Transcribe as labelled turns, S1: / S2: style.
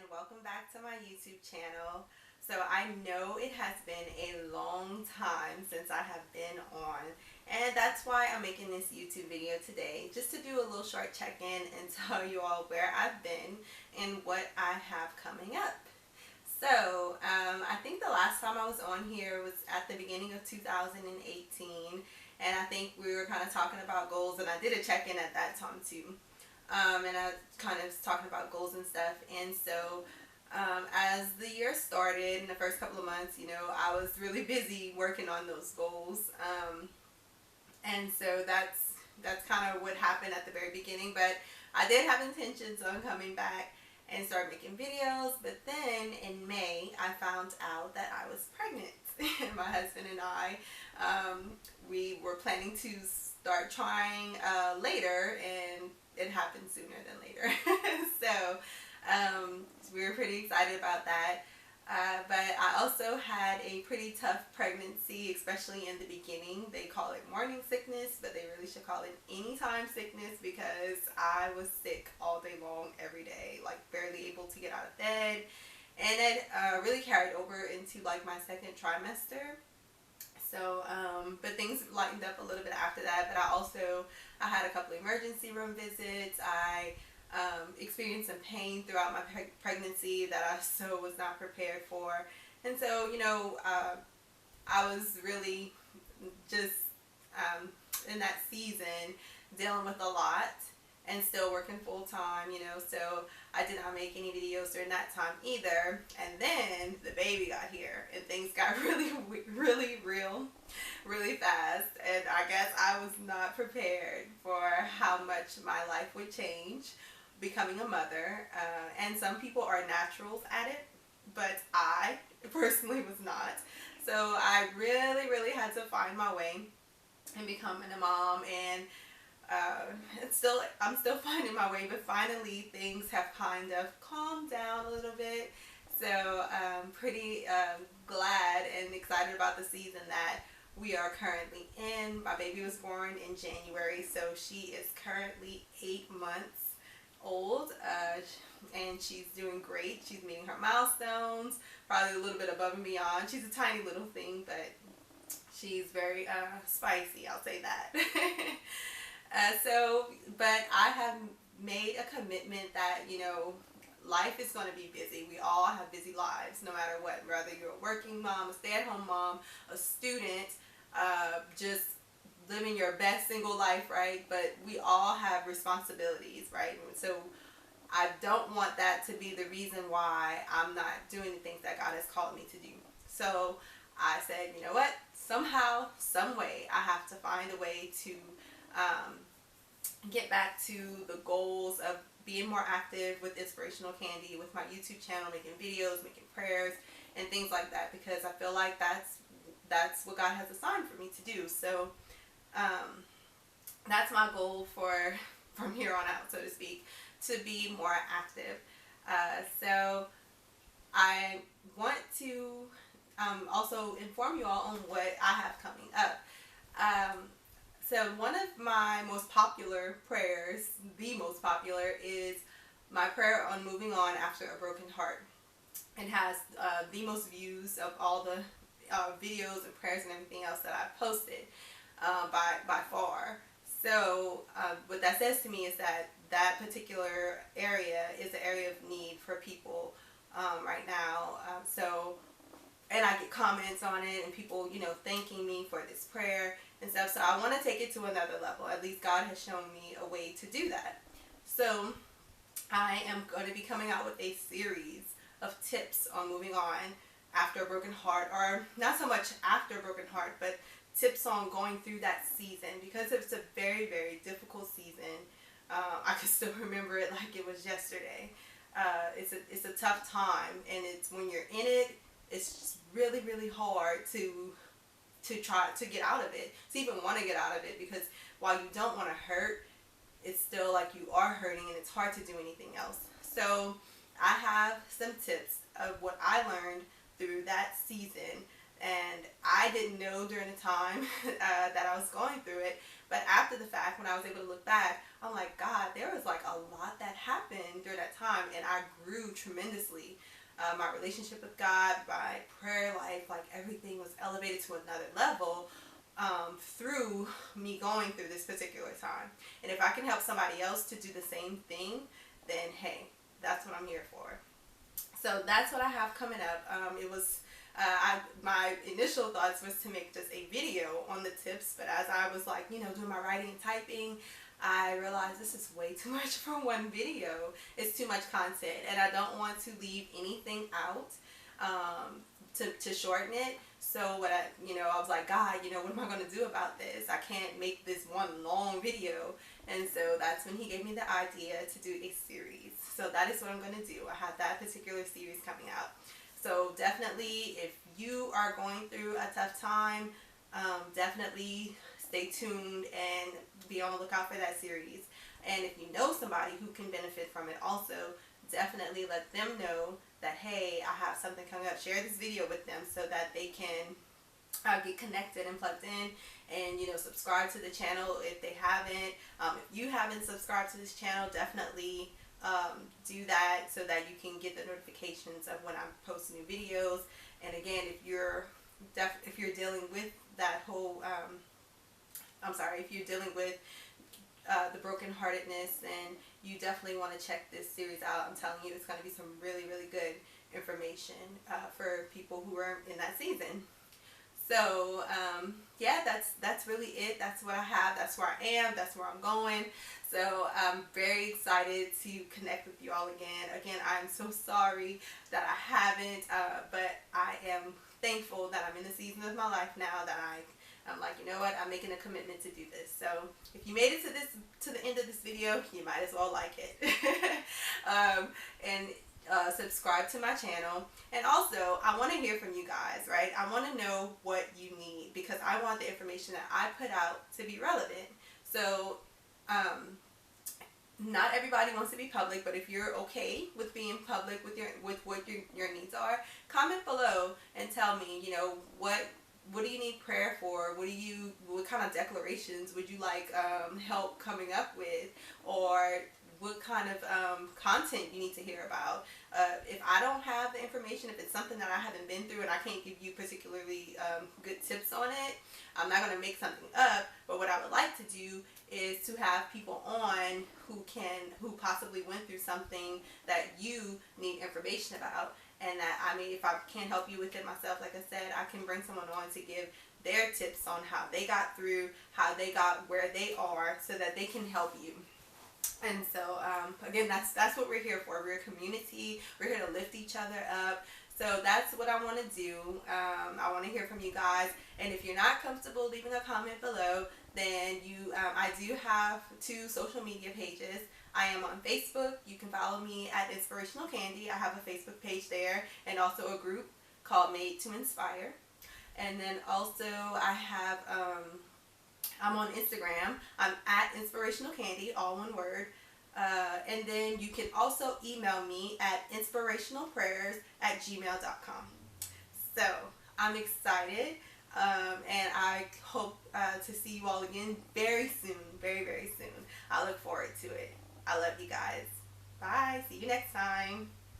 S1: and welcome back to my YouTube channel. So I know it has been a long time since I have been on, and that's why I'm making this YouTube video today, just to do a little short check-in and tell you all where I've been and what I have coming up. So I think the last time I was on here was at the beginning of 2018, and I think we were kind of talking about goals, and I did a check-in at that time too. And I kind of was talking about goals and stuff. And so as the year started in the first couple of months, I was really busy working on those goals. And so that's kind of what happened at the very beginning. But I did have intentions on coming back and start making videos. But then in May, I found out that I was pregnant. My husband and I, we were planning to start trying later, and it happened sooner than later. So we were pretty excited about that. But I also had a pretty tough pregnancy, especially in the beginning. They call it morning sickness, but they really should call it anytime sickness, because I was sick all day long, every day, like barely able to get out of bed. And it really carried over into like my second trimester. So, but things lightened up a little bit after that. But I had a couple emergency room visits. I experienced some pain throughout my pregnancy that I so was not prepared for. And so, I was really just in that season dealing with a lot and still working full time, so I did not make any videos during that time either. And then the baby got here and things got really real really fast, and I guess I was not prepared for how much my life would change becoming a mother. And some people are naturals at it, but I personally was not. So I really had to find my way in becoming a mom, and I'm still finding my way, but finally things have kind of calmed down a little bit. So I'm pretty glad and excited about the season that we are currently in. My baby was born in January, so she is currently 8 months old, and she's doing great. She's meeting her milestones, probably a little bit above and beyond. She's a tiny little thing, but she's very spicy, I'll say that. But I have made a commitment that, life is going to be busy. We all have busy lives, no matter what. Whether you're a working mom, a stay-at-home mom, a student, just living your best single life, right? But we all have responsibilities, right? So I don't want that to be the reason why I'm not doing the things that God has called me to do. So I said, you know what? Somehow, some way, I have to find a way to get back to the goals of being more active with Inspirational Candy, with my YouTube channel, making videos, making prayers, and things like that, because I feel like that's what God has assigned for me to do. So that's my goal from here on out, so to speak, to be more active. So I want to also inform you all on what I have coming up. So one of my most popular prayers, the most popular, is my prayer on moving on after a broken heart. It has the most views of all the videos and prayers and everything else that I've posted by far. So what that says to me is that particular area is an area of need for people right now. And I get comments on it, and people, thanking me for this prayer and stuff. So I want to take it to another level. At least God has shown me a way to do that. So I am going to be coming out with a series of tips on moving on after a broken heart, or not so much after a broken heart, but tips on going through that season, because it's a very difficult season. I can still remember it like it was yesterday. It's a tough time, and it's when you're in it, it's just really hard to try to get out of it, to even want to get out of it, because while you don't want to hurt, it's still like you are hurting, and it's hard to do anything else. So I have some tips of what I learned through that season And I didn't know during the time that I was going through it. But after the fact, when I was able to look back, I'm like, God, there was like a lot that happened during that time, and I grew tremendously. My relationship with God, my prayer life, like everything was elevated to another level through me going through this particular time. And if I can help somebody else to do the same thing, then hey, that's what I'm here for. So that's what I have coming up. My initial thoughts was to make just a video on the tips, but as I was like, doing my writing and typing, I realized this is way too much for one video. It's too much content, and I don't want to leave anything out to shorten it. So I was like, God, what am I going to do about this? I can't make this one long video. And so that's when he gave me the idea to do a series. So that is what I'm going to do. I have that particular series coming out. So definitely, if you are going through a tough time, definitely stay tuned and be on the lookout for that series. And if you know somebody who can benefit from it also, definitely let them know that, hey, I have something coming up. Share this video with them so that they can get connected and plugged in, and subscribe to the channel if they haven't. If you haven't subscribed to this channel, definitely do that so that you can get the notifications of when I'm posting new videos. And again, if you're dealing with that whole if you're dealing with the brokenheartedness, then you definitely want to check this series out. I'm telling you, it's going to be some really, really good information for people who are in that season. So yeah, that's really it. That's what I have. That's where I am. That's where I'm going. So I'm very excited to connect with you all again. Again, I'm so sorry that I haven't, but I am thankful that I'm in the season of my life now that I'm like, you know what, I'm making a commitment to do this. So if you made it to the end of this video, you might as well like it. And subscribe to my channel. And also, I want to hear from you guys, right? I want to know what you need, because I want the information that I put out to be relevant. So not everybody wants to be public, but if you're okay with being public with what your needs are, comment below and tell me, what do you need prayer for? What kind of declarations would you like help coming up with? Or what kind of content you need to hear about. If I don't have the information, if it's something that I haven't been through and I can't give you particularly good tips on it, I'm not going to make something up. But what I would like to do is to have people on who possibly went through something that you need information about. And that, if I can't help you with it myself, like I said, I can bring someone on to give their tips on how they got through, how they got where they are, so that they can help you. And so, again, that's what we're here for. We're a community. We're here to lift each other up. So that's what I want to do. I want to hear from you guys. And if you're not comfortable leaving a comment below, then I do have 2 social media pages. I am on Facebook. You can follow me at Inspirational Candy. I have a Facebook page there, and also a group called Made to Inspire. And then also I have, I'm on Instagram. I'm at Inspirational Candy, all one word. And then you can also email me at inspirationalprayers@gmail.com. So I'm excited, and I hope to see you all again very soon, very, very soon. I look forward to it. I love you guys. Bye. See you next time.